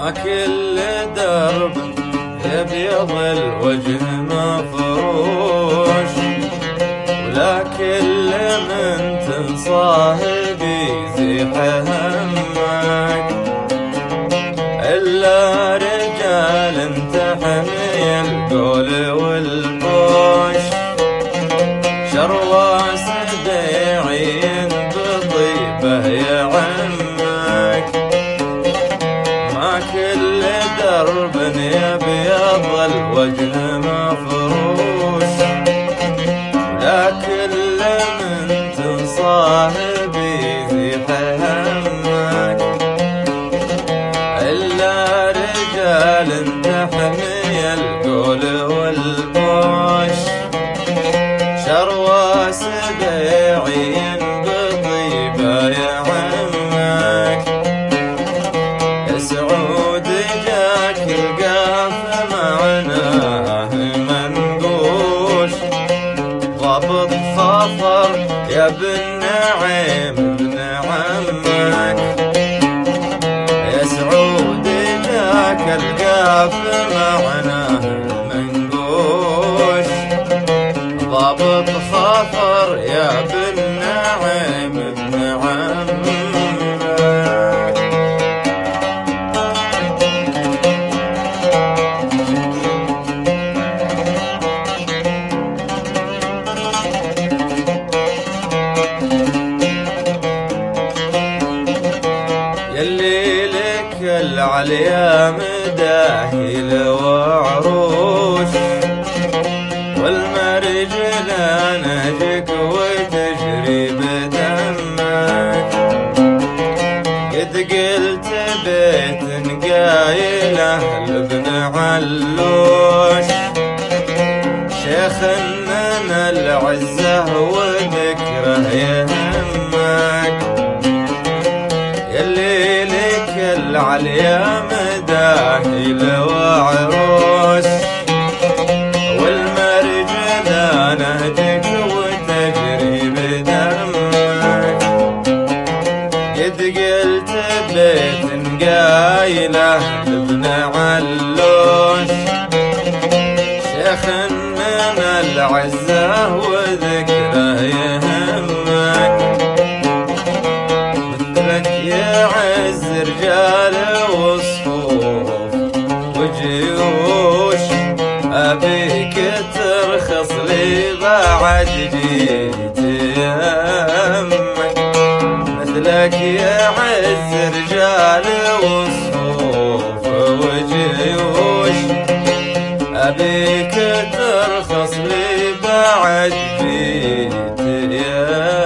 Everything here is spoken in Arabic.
ما كل درب يبيض الوجه مفروش، ولا كل من تنصاه بيزيح همك، إلا رجال تحمي القول والبوش، شرواس بيعي بطيبه يعمك. ما كل درب يبيض الوجه مفروش، ولا كل من تنصاه بيزيح همك، إلا رجال تحمي القول والبوش، شرواس بيعي بطيبه يعمك. يا سعود جاك القاف معناه منقوش، ضابط خطر يا ابن نعيم ابن عمك. يا سعود جاك القاف معناه منقوش، ضابط خطر يا ابن نعيم ابن عمك. يلي لك العليا مداهيل وعروش، والمرجل نهجك وتجري بدمك. قد قلت بيت قايله لابن علوش، شيخ من العزه وذكره يهمك. يلي لك العليا مداهيل وعروس، والمرجل نهجك وتجري بدمك. قد قلت بيت قايله لابن علوش، شيخ من العزه وذكره يهمك. مثلك يعز رجال وصفوف وجيوش، أبيك ترخص لي بعد جيت يمك. مثلك يعز رجال وصفوف وجيوش، أبيك ترخص لي بعد جيت يمك.